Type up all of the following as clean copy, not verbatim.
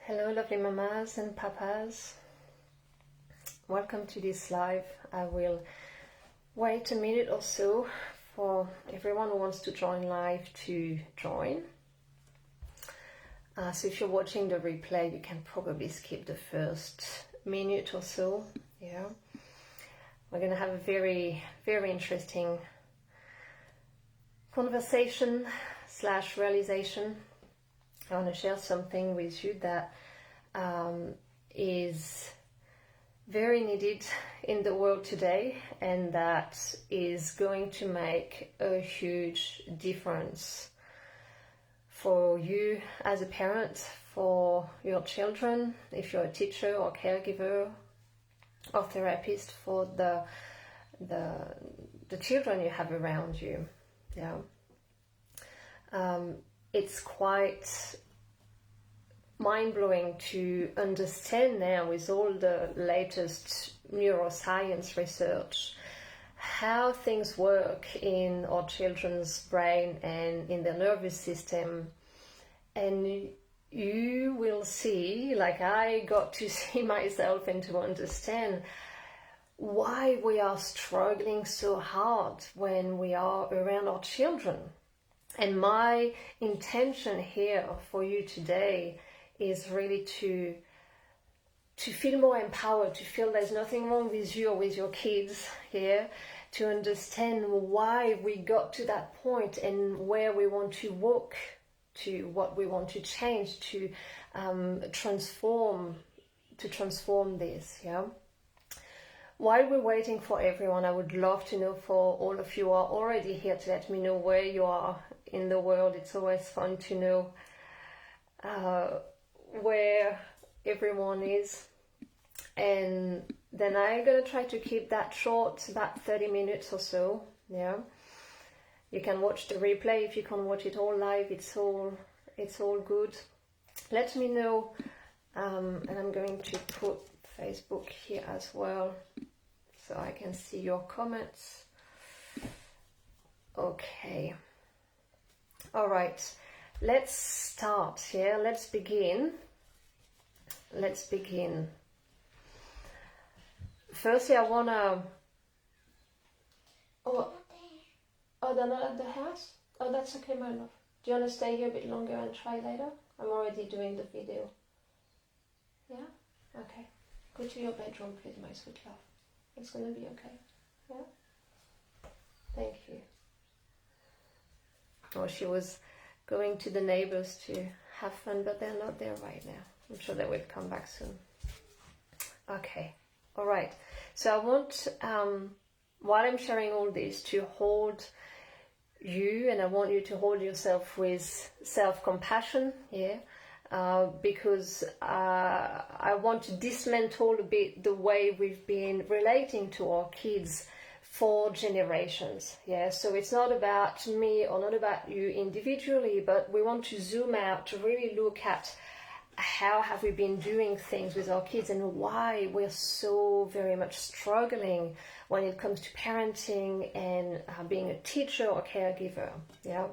Hello lovely mamas and papas, welcome to this live. I will wait a minute or so for everyone who wants to join live to join. So if you're watching the replay, you can probably skip the first minute or so. Yeah, we're going to have a very, very interesting conversation / realization. I want to share something with you that is very needed in the world today, and that is going to make a huge difference for you as a parent, for your children, if you're a teacher or caregiver or therapist, for the children you have around you. Yeah. It's quite mind-blowing to understand now, with all the latest neuroscience research, how things work in our children's brain and in their nervous system. And you will see, like I got to see myself and to understand why we are struggling so hard when we are around our children. And my intention here for you today is really to feel more empowered, to feel there's nothing wrong with you or with your kids here, to understand why we got to that point and where we want to walk to, what we want to change to transform this. Yeah. While we're waiting for everyone, I would love to know, for all of you who are already here, to let me know where you are in the world. It's always fun to know where everyone is. And then I'm going to try to keep that short, about 30 minutes or so. Yeah. You can watch the replay if you can watch it all live. It's all good. Let me know. And I'm going to put Facebook here as well, so I can see your comments. Okay. All right. Let's start here. Let's begin. Firstly, I wanna. Oh, they're not at the house? Oh, that's okay, my love. Do you wanna stay here a bit longer and try later? I'm already doing the video. Yeah? Okay. Go to your bedroom, please, my sweet love. It's going to be okay. Yeah? Thank you. Oh, she was going to the neighbors to have fun, but they're not there right now. I'm sure they will come back soon. Okay. All right. So I want, while I'm sharing all this, to hold you, and I want you to hold yourself with self-compassion. Yeah. Because I want to dismantle a bit the way we've been relating to our kids for generations. Yeah, so it's not about me or not about you individually, but we want to zoom out to really look at how have we been doing things with our kids and why we're so very much struggling when it comes to parenting and being a teacher or caregiver. Yeah.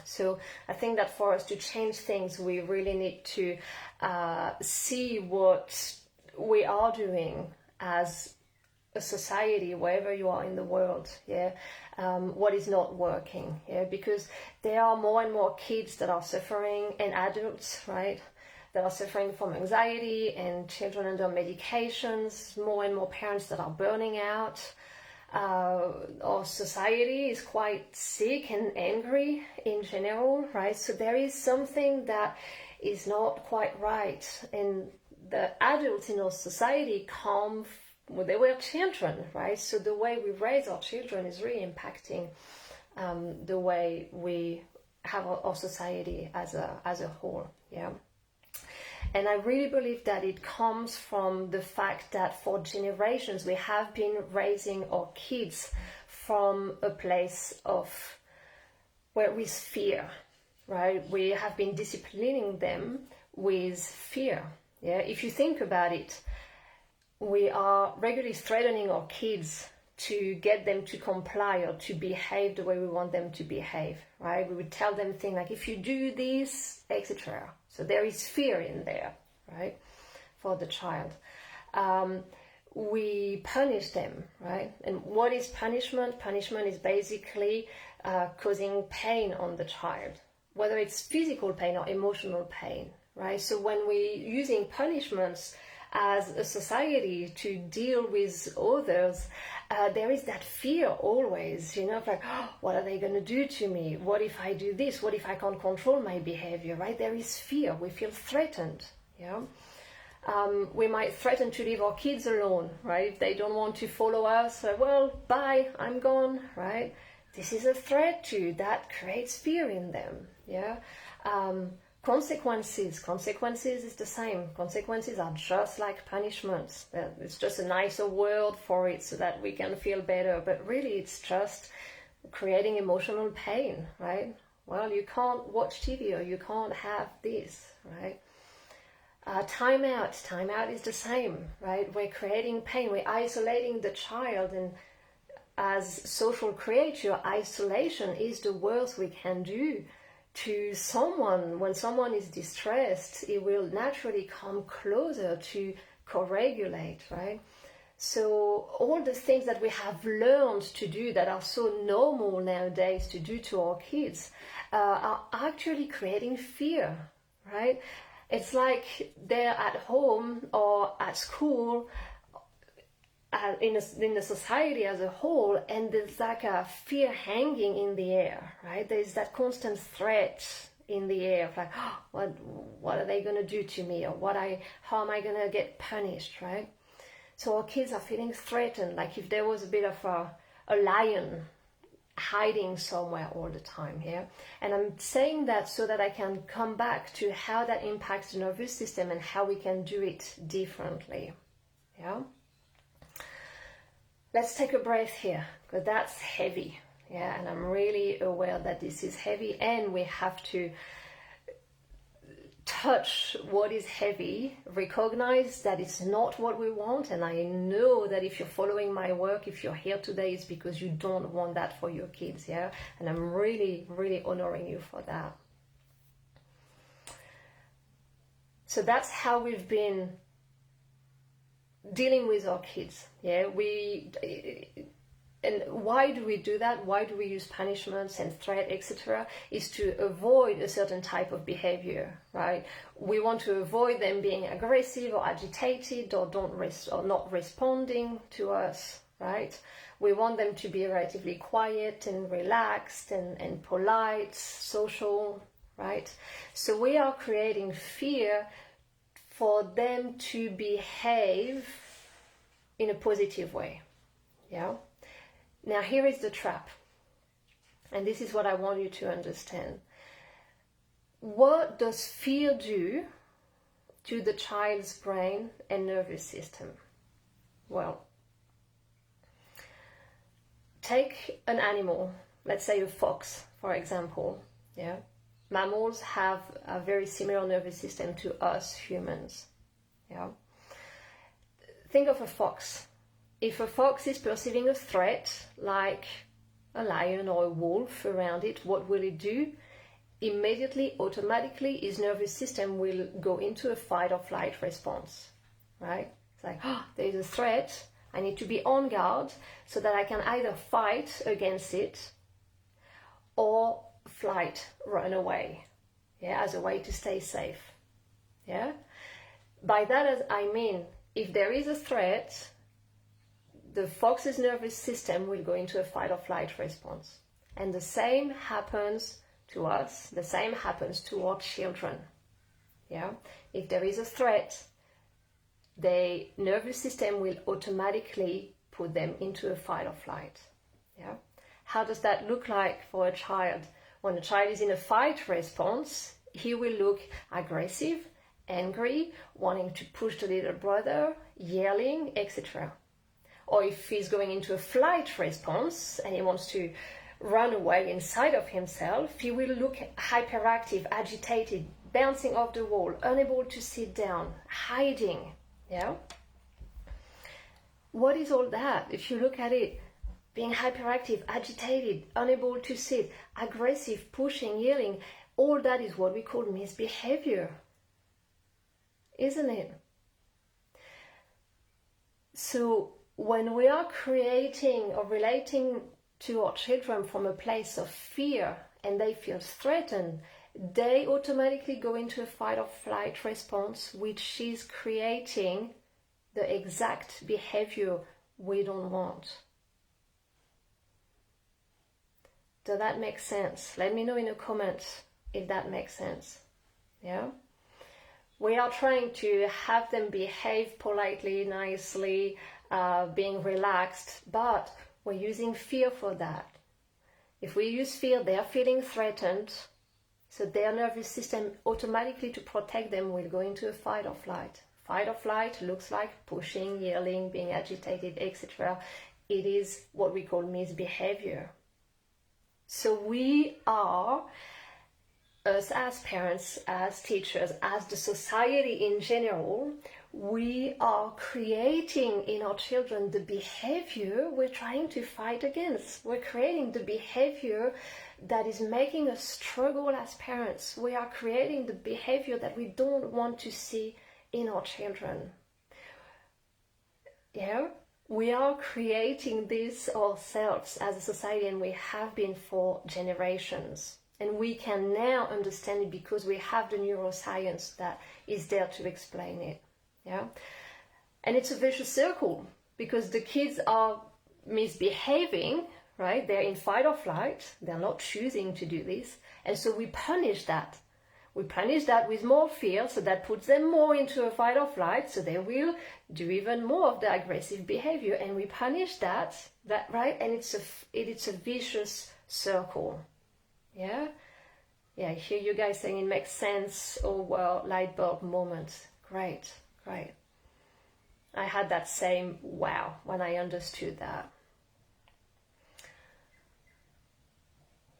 So I think that for us to change things, we really need to see what we are doing as a society, wherever you are in the world, yeah, what is not working, yeah, because there are more and more kids that are suffering, and adults, right, that are suffering from anxiety, and children under medications, more and more parents that are burning out. Our society is quite sick and angry in general, right? So there is something that is not quite right. And the adults in our society they were children, right? So the way we raise our children is really impacting the way we have our society as a whole, yeah. And I really believe that it comes from the fact that for generations we have been raising our kids from a place of with fear, right? We have been disciplining them with fear. Yeah, if you think about it, we are regularly threatening our kids to get them to comply or to behave the way we want them to behave, right? We would tell them things like, if you do this, etc. So there is fear in there, right, for the child. We punish them, right? And what is punishment? Punishment is basically causing pain on the child, whether it's physical pain or emotional pain, right? So when we're using punishments as a society to deal with others, there is that fear always, like, oh, what are they going to do to me? What if I do this? What if I can't control my behavior, right? There is fear. We feel threatened, we might threaten to leave our kids alone, right? If they don't want to follow us, well, bye, I'm gone, right? This is a threat too. That creates fear in them, Consequences is the same. Consequences are just like punishments. It's just a nicer word for it so that we can feel better, but really it's just creating emotional pain, right? Well, you can't watch TV, or you can't have this, right? Time out is the same, right? We're creating pain, we're isolating the child, and as social creature, isolation is the worst we can do to someone. When someone is distressed, it will naturally come closer to co-regulate, right? So all the things that we have learned to do that are so normal nowadays to do to our kids are actually creating fear, right? It's like they're at home or at school, in the society as a whole, and there's like a fear hanging in the air, right? There's that constant threat in the air, like, oh, what are they going to do to me, or how am I going to get punished, right? So our kids are feeling threatened, like if there was a bit of a lion hiding somewhere all the time here. And I'm saying that so that I can come back to how that impacts the nervous system and how we can do it differently. Let's take a breath here, because that's heavy. And I'm really aware that this is heavy, and we have to touch what is heavy, recognize that it's not what we want. And I know that if you're following my work, if you're here today, it's because you don't want that for your kids, and I'm really, really honoring you for that. So that's how we've been dealing with our kids. And why do we do that? Why do we use punishments and threat, etc.? Is to avoid a certain type of behavior, right? We want to avoid them being aggressive or agitated or not responding to us, right? We want them to be relatively quiet and relaxed and polite, social, right? So we are creating fear for them to behave in a positive way, Now here is the trap, and this is what I want you to understand. What does fear do to the child's brain and nervous system? Well, take an animal, let's say a fox, for example. Mammals have a very similar nervous system to us humans. Think of a fox. If a fox is perceiving a threat, like a lion or a wolf around it, what will it do? Immediately, automatically, his nervous system will go into a fight or flight response, right? It's like, there's a threat, I need to be on guard so that I can either fight against it or flight, run away, as a way to stay safe, By that I mean, if there is a threat, the fox's nervous system will go into a fight or flight response. And the same happens to us, the same happens to our children. If there is a threat, the nervous system will automatically put them into a fight or flight. How does that look like for a child? When a child is in a fight response, he will look aggressive, angry, wanting to push the little brother, yelling, etc. Or if he's going into a flight response and he wants to run away inside of himself, he will look hyperactive, agitated, bouncing off the wall, unable to sit down, hiding. What is all that? If you look at it, being hyperactive, agitated, unable to sit, aggressive, pushing, yelling, all that is what we call misbehavior. isn't it? So when we are creating or relating to our children from a place of fear and they feel threatened, they automatically go into a fight or flight response, which is creating the exact behavior we don't want. Does that make sense? Let me know in the comments if that makes sense. Yeah? We are trying to have them behave politely, nicely, being relaxed, but we're using fear for that. If we use fear, they're feeling threatened, so their nervous system automatically, to protect them, will go into a fight or flight. Fight or flight looks like pushing, yelling, being agitated, etc. It is what we call misbehavior. So we are, us as parents, as teachers, as the society in general, we are creating in our children the behavior we're trying to fight against. We're creating the behavior that is making us struggle as parents. We are creating the behavior that we don't want to see in our children. Yeah? We are creating this ourselves as a society, and we have been for generations. And we can now understand it because we have the neuroscience that is there to explain it. Yeah? And it's a vicious circle because the kids are misbehaving, right? They're in fight or flight. They're not choosing to do this. And so we punish that. We punish that with more fear, so that puts them more into a fight or flight, so they will do even more of the aggressive behavior. And we punish that right? And it's a vicious circle. Yeah? Yeah, I hear you guys saying it makes sense. Oh, well, light bulb moment. Great, great. I had that same wow when I understood that.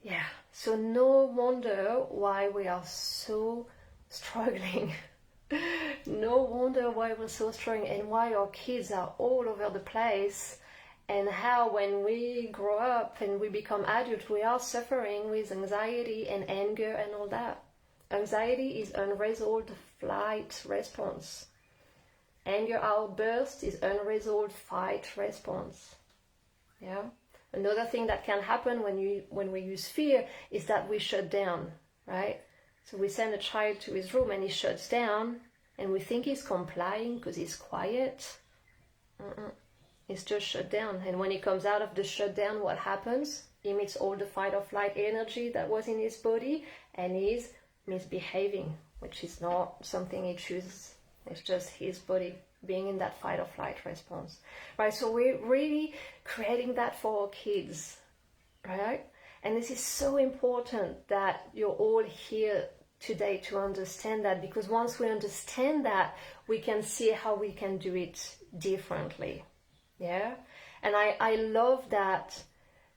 Yeah, so no wonder why we are so struggling. No wonder why we're so struggling, and why our kids are all over the place, and how when we grow up and we become adults, we are suffering with anxiety and anger and all that. Anxiety is unresolved flight response. Anger outburst is unresolved fight response. Yeah. Another thing that can happen when we use fear is that we shut down, right? So we send a child to his room and he shuts down, and we think he's complying because he's quiet. He's just shut down. And when he comes out of the shutdown, what happens? He emits all the fight or flight energy that was in his body, and he's misbehaving, which is not something he chooses. It's just his body being in that fight or flight response, right? So we're really creating that for our kids, right? And this is so important that you're all here today to understand that, because once we understand that, we can see how we can do it differently. Yeah? And I love that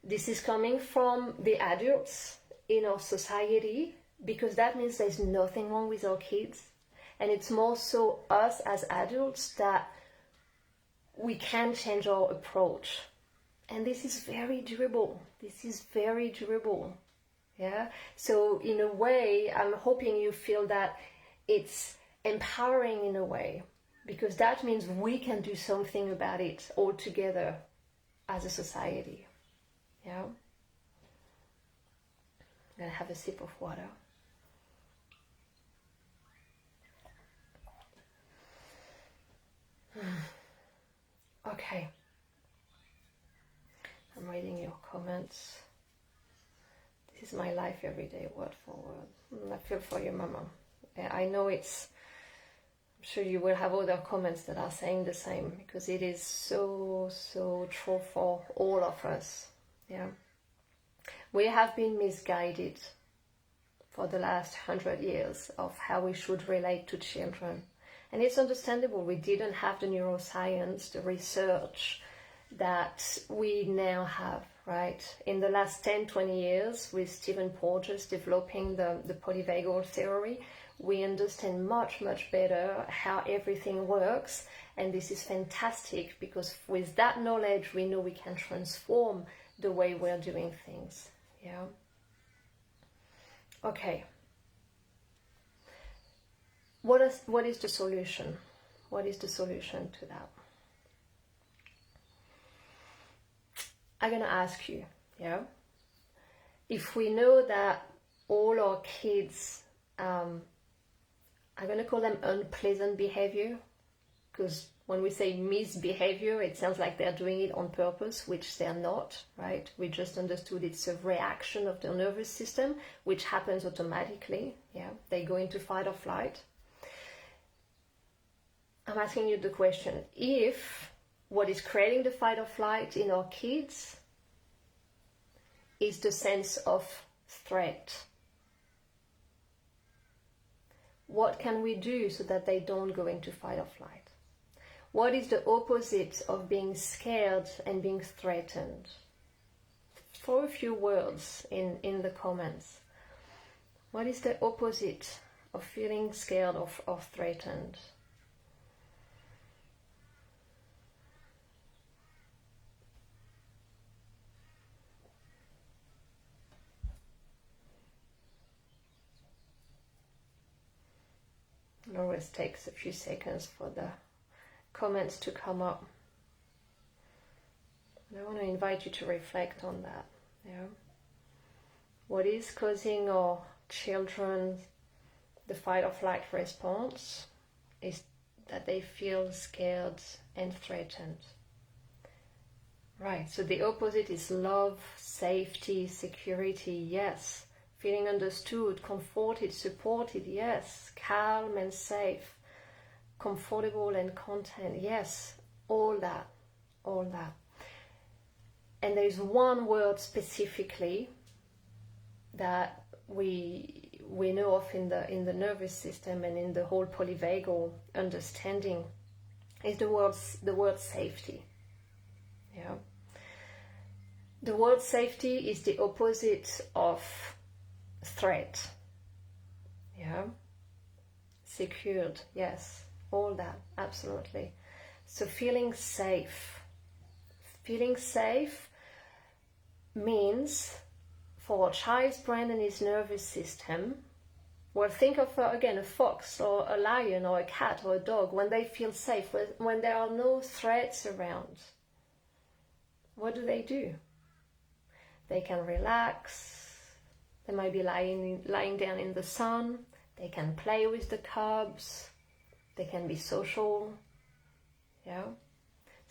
this is coming from the adults in our society, because that means there's nothing wrong with our kids. And it's more so us as adults that we can change our approach. And this is very durable. This is very durable. Yeah. So in a way, I'm hoping you feel that it's empowering in a way, because that means we can do something about it all together as a society. Yeah. I'm gonna have a sip of water. Okay. I'm reading your comments. This is my life every day, word for word. I feel for you, Mama. I know I'm sure you will have other comments that are saying the same, because it is so, so true for all of us. Yeah. We have been misguided for the last 100 years of how we should relate to children. And it's understandable. We didn't have the neuroscience, the research that we now have, right? In the last 10-20 years, with Stephen Porges developing the polyvagal theory, we understand much, much better how everything works. And this is fantastic, because with that knowledge, we know we can transform the way we're doing things. Yeah. Okay. what is the solution? What is the solution to that? I'm going to ask you, yeah, if we know that all our kids, I'm going to call them unpleasant behavior, because when we say misbehavior, it sounds like they're doing it on purpose, which they're not, right? We just understood it's a reaction of the nervous system, which happens automatically, yeah? They go into fight or flight. I'm asking you the question, if what is creating the fight or flight in our kids is the sense of threat, what can we do so that they don't go into fight or flight? What is the opposite of being scared and being threatened? Throw a few words in the comments. What is the opposite of feeling scared or threatened? It always takes a few seconds for the comments to come up. And I want to invite you to reflect on that. Yeah? What is causing our children the fight or flight response is that they feel scared and threatened. Right, so the opposite is love, safety, security, yes. Feeling understood, comforted, supported, yes. Calm and safe, comfortable and content, yes. All that, all that. And there is one word specifically that we know of in the nervous system and in the whole polyvagal understanding is the word safety. Yeah. The word safety is the opposite of threat. Yeah. Secured, yes. All that, absolutely. So feeling safe. Feeling safe means for a child's brain and his nervous system, well, think of, again, a fox or a lion or a cat or a dog, when they feel safe, when there are no threats around. What do? They can relax. They might be lying down in the sun. They can play with the cubs. They can be social. Yeah.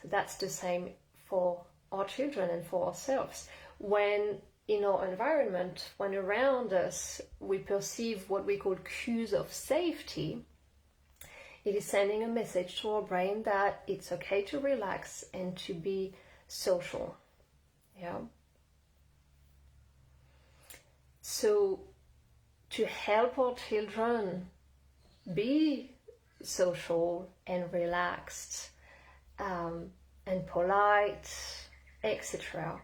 So that's the same for our children and for ourselves. When in our environment, when around us we perceive what we call cues of safety, it is sending a message to our brain that it's okay to relax and to be social. Yeah. So to help our children be social and relaxed and polite, etc.,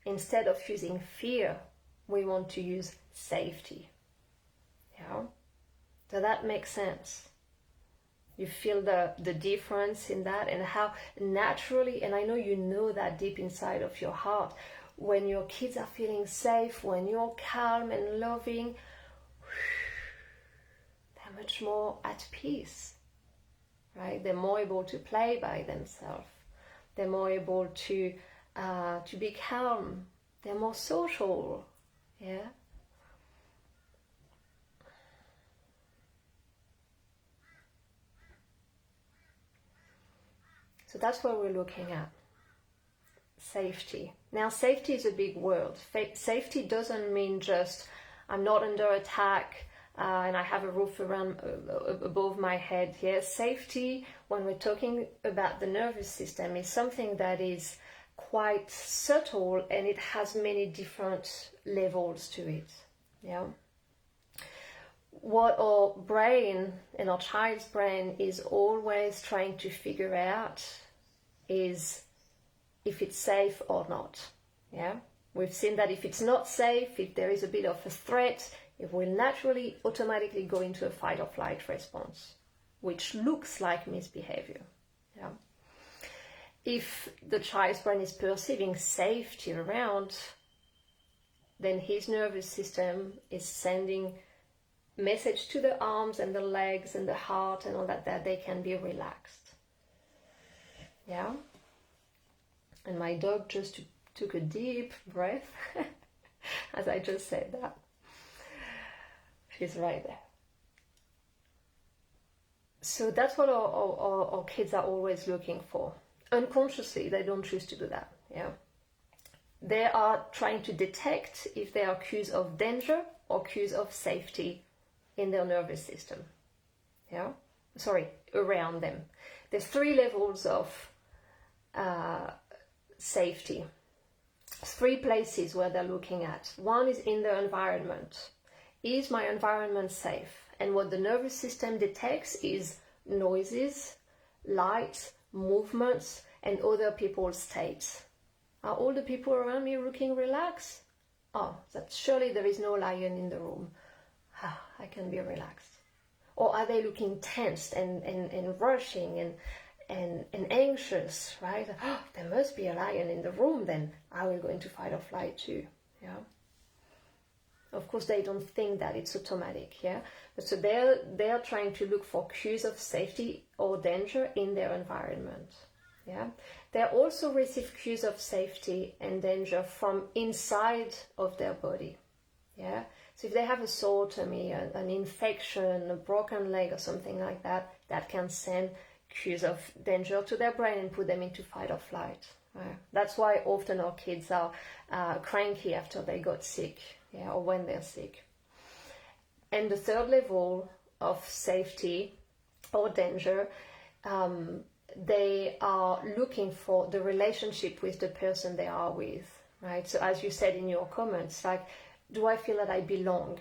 instead of using fear, we want to use safety. Yeah? Does that make sense? You feel the difference in that, and how naturally, and I know you know that deep inside of your heart, when your kids are feeling safe, when you're calm and loving, they're much more at peace, right? They're more able to play by themselves. They're more able to be calm. They're more social, yeah? So that's what we're looking at. Safety. Now, safety is a big word. Safety doesn't mean just I'm not under attack and I have a roof above my head. Yes, safety, when we're talking about the nervous system, is something that is quite subtle and it has many different levels to it. Yeah. What our brain and our child's brain is always trying to figure out is if it's safe or not. Yeah, we've seen that if it's not safe, if there is a bit of a threat, it will naturally automatically go into a fight or flight response, which looks like misbehavior. Yeah. If the child's brain is perceiving safety around, then his nervous system is sending message to the arms and the legs and the heart and all that, that they can be relaxed. Yeah? And my dog just took a deep breath as I just said that. She's right there. So that's what our kids are always looking for. Unconsciously, they don't choose to do that. Yeah, they are trying to detect if there are cues of danger or cues of safety in their nervous system. Yeah, around them. There's 3 levels of safety. 3 places where they're looking at. One is in the environment. Is my environment safe? And what the nervous system detects is noises, light, movements, and other people's states. Are all the people around me looking relaxed? Oh, that surely there is no lion in the room. I can be relaxed. Or are they looking tense and rushing and anxious, right? Oh, there must be a lion in the room, then I will go into fight or flight too. Yeah. Of course, they don't think that it's automatic, yeah. But so they're trying to look for cues of safety or danger in their environment, yeah. They also receive cues of safety and danger from inside of their body, yeah. So if they have a sore tummy, an infection, a broken leg, or something like that, that can send cues of danger to their brain and put them into fight or flight. Right? That's why often our kids are cranky after they got sick. Yeah, or when they're sick. And the 3rd level of safety or danger, they are looking for the relationship with the person they are with, right? So as you said in your comments, like, do I feel that I belong?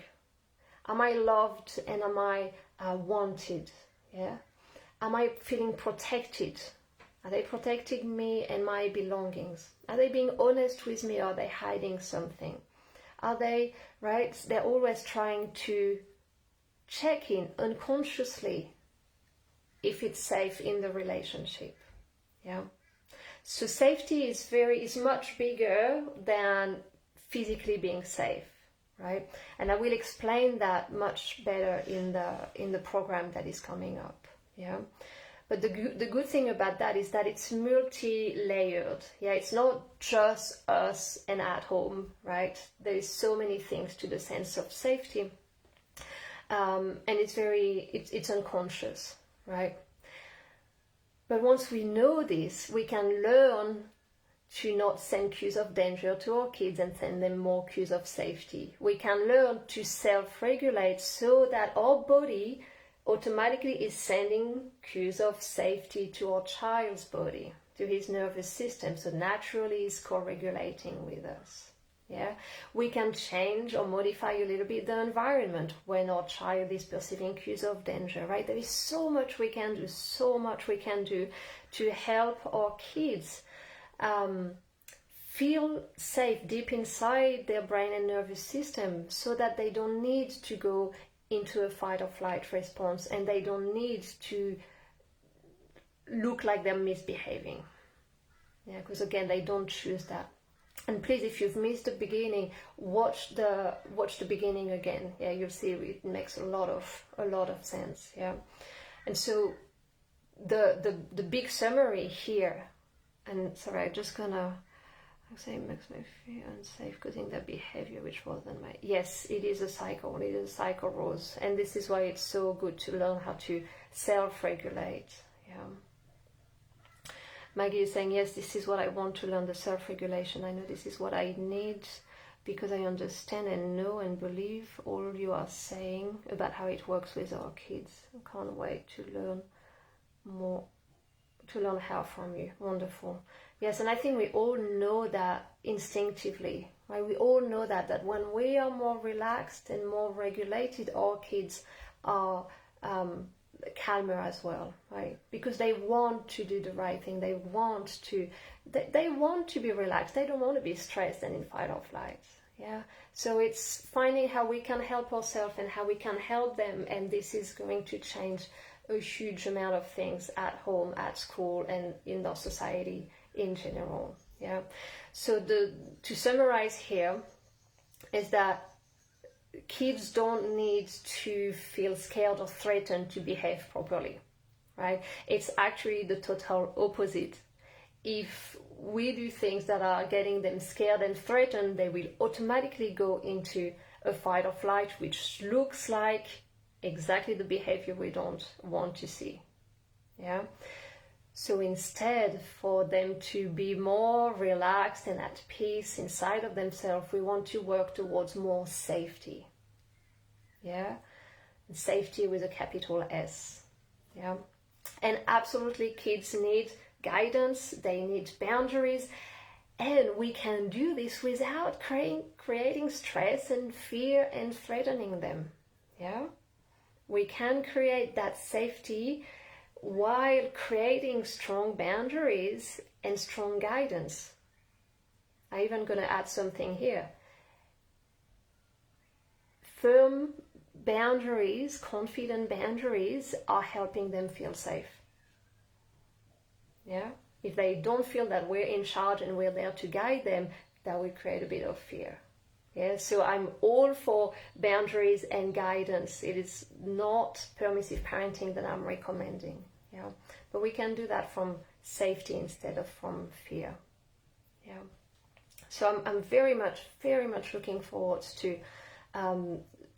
Am I loved and am I wanted? Yeah. Am I feeling protected? Are they protecting me and my belongings? Are they being honest with me, or are they hiding something? Are they, right? They're always trying to check in unconsciously if it's safe in the relationship. Yeah. So safety is much bigger than physically being safe, right? And I will explain that much better in the program that is coming up. Yeah. But the good thing about that is that it's multi-layered. Yeah, it's not just us and at home, right? There is so many things to the sense of safety, and it's unconscious, right? But once we know this, we can learn to not send cues of danger to our kids and send them more cues of safety. We can learn to self-regulate so that our body automatically is sending cues of safety to our child's body, to his nervous system, so naturally is co-regulating with us. Yeah, we can change or modify a little bit the environment when our child is perceiving cues of danger, right? There is so much we can do to help our kids feel safe deep inside their brain and nervous system, so that they don't need to go into a fight or flight response, and they don't need to look like they're misbehaving. Yeah, because again, they don't choose that. And please, if you've missed the beginning, watch the beginning again. Yeah, you'll see it makes a lot of sense. Yeah, and so the big summary here, and sorry, I'm just gonna. I say it makes me feel unsafe because in their behavior, which wasn't my... Yes, it is a cycle. It is a cycle, Rose. And this is why it's so good to learn how to self-regulate. Yeah. Maggie is saying, yes, this is what I want to learn, the self-regulation. I know this is what I need because I understand and know and believe all you are saying about how it works with our kids. I can't wait to learn more, to learn how from you. Wonderful. Yes, and I think we all know that instinctively, right? We all know that when we are more relaxed and more regulated, our kids are calmer as well, right? Because they want to do the right thing. They want to be relaxed. They don't want to be stressed and in fight or flight. Yeah. So it's finding how we can help ourselves and how we can help them, and this is going to change a huge amount of things at home, at school, and in our society in general. Yeah. So to summarize here is that kids don't need to feel scared or threatened to behave properly, right? It's actually the total opposite. If we do things that are getting them scared and threatened, they will automatically go into a fight or flight, which looks like exactly the behavior we don't want to see. Yeah. So instead, for them to be more relaxed and at peace inside of themselves, we want to work towards more safety. Yeah. Safety with a capital S. Yeah. And absolutely, kids need guidance, they need boundaries, and we can do this without creating stress and fear and threatening them. Yeah, we can create that safety while creating strong boundaries and strong guidance. I'm even going to add something here. Firm boundaries, confident boundaries, are helping them feel safe. Yeah, if they don't feel that we're in charge and we're there to guide them, that will create a bit of fear. Yeah, so I'm all for boundaries and guidance. It is not permissive parenting that I'm recommending. Yeah, but we can do that from safety instead of from fear. Yeah, so I'm very much looking forward to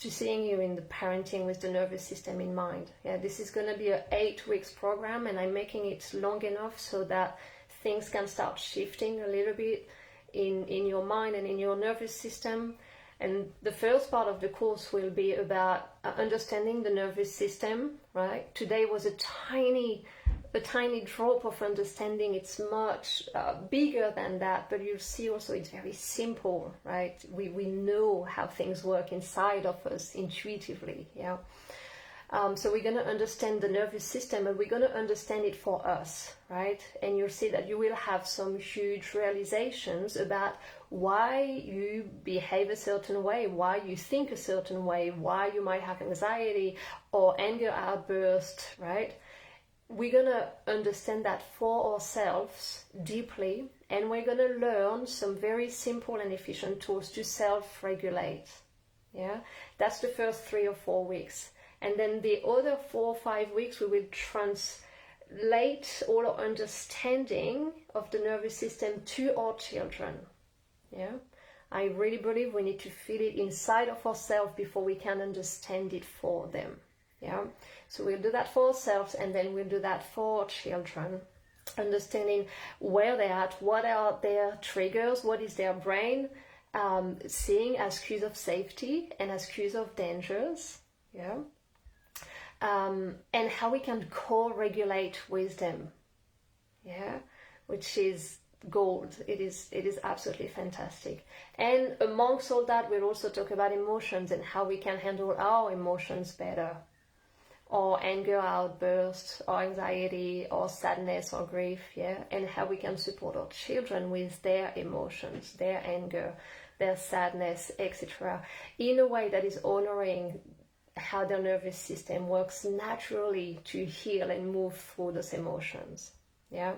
seeing you in the parenting with the nervous system in mind. Yeah, this is going to be an 8 weeks program, and I'm making it long enough so that things can start shifting a little bit in your mind and in your nervous system. And the first part of the course will be about understanding the nervous system, right? Today was a tiny drop of understanding. It's much bigger than that, but you'll see also it's very simple, right? We know how things work inside of us intuitively, yeah. So we're going to understand the nervous system, and we're going to understand it for us, right? And you'll see that you will have some huge realizations about why you behave a certain way, why you think a certain way, why you might have anxiety or anger outburst, right? We're going to understand that for ourselves deeply, and we're going to learn some very simple and efficient tools to self-regulate. Yeah, that's the first 3 or 4 weeks. And then the other 4 or 5 weeks, we will translate all our understanding of the nervous system to our children. Yeah, I really believe we need to feel it inside of ourselves before we can understand it for them. Yeah, so we'll do that for ourselves, and then we'll do that for our children, understanding where they're at, what are their triggers, what is their brain seeing as cues of safety and as cues of dangers. Yeah. And how we can co-regulate with them, yeah, which is gold. It is absolutely fantastic. And amongst all that, we'll also talk about emotions and how we can handle our emotions better, or anger outbursts, or anxiety, or sadness, or grief, yeah, and how we can support our children with their emotions, their anger, their sadness, etc., in a way that is honoring how their nervous system works naturally to heal and move through those emotions. Yeah,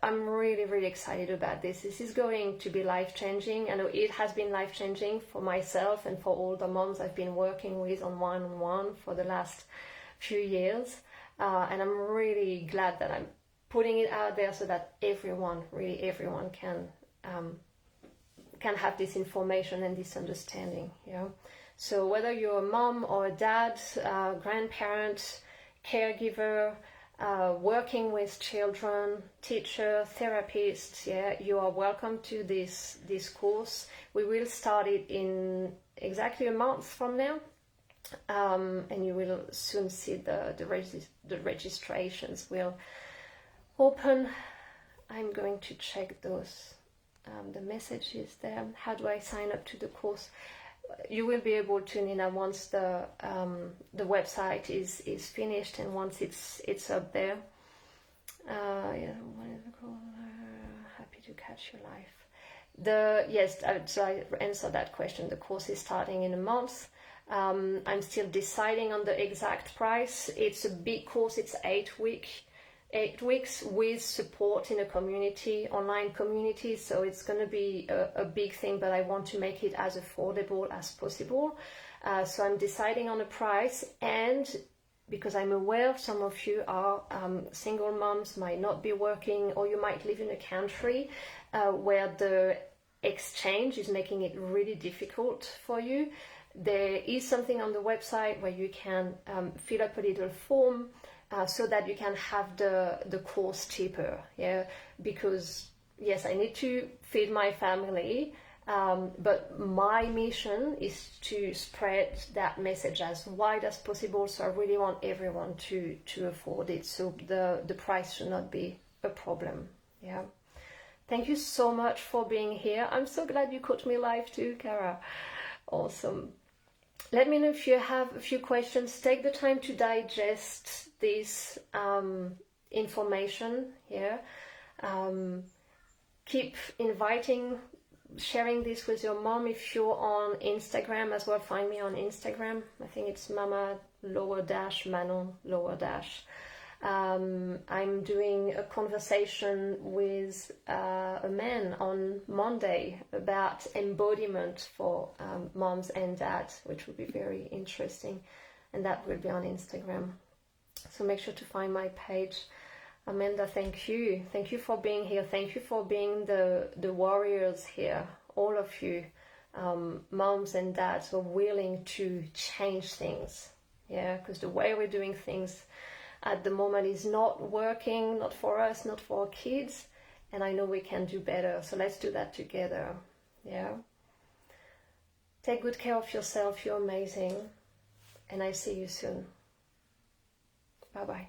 I'm really, really excited about this. This is going to be life-changing. I know it has been life-changing for myself and for all the moms I've been working with on one-on-one for the last few years. And I'm really glad that I'm putting it out there so that everyone, really everyone, can have this information and this understanding. Yeah. So whether you're a mom or a dad, grandparent, caregiver, working with children, teacher, therapist, yeah, you are welcome to this course. We will start it in exactly a month from now, and you will soon see the registrations will open. I'm going to check those the messages there. How do I sign up to the course? You will be able to, Nina, once the website is finished and once it's up there. Yeah, what is it called? Happy to catch your life. So I answered that question. The course is starting in a month. I'm still deciding on the exact price. It's a big course. It's 8 weeks. 8 weeks with support in a community, online community. So it's going to be a big thing, but I want to make it as affordable as possible. So I'm deciding on a price, and because I'm aware some of you are single moms, might not be working, or you might live in a country where the exchange is making it really difficult for you. There is something on the website where you can fill up a little form so that you can have the course cheaper. Yeah, because yes, I need to feed my family, but my mission is to spread that message as wide as possible. So I really want everyone to afford it. So the price should not be a problem. Yeah. Thank you so much for being here. I'm so glad you caught me live too, Cara. Awesome. Let me know if you have a few questions. Take the time to digest this information here. Keep inviting, sharing this with your mom. If you're on Instagram as well, find me on Instagram. I think it's mama_Manon_. I'm doing a conversation with a man on Monday about embodiment for moms and dads, which will be very interesting, and that will be on Instagram. So make sure to find my page. Amanda, thank you. Thank you for being here. Thank you for being the warriors here, all of you, moms and dads who are willing to change things. Yeah, because the way we're doing things at the moment is not working, not for us, not for our kids, and I know we can do better. So let's do that together. Yeah. Take good care of yourself. You're amazing, and I see you soon. Bye bye.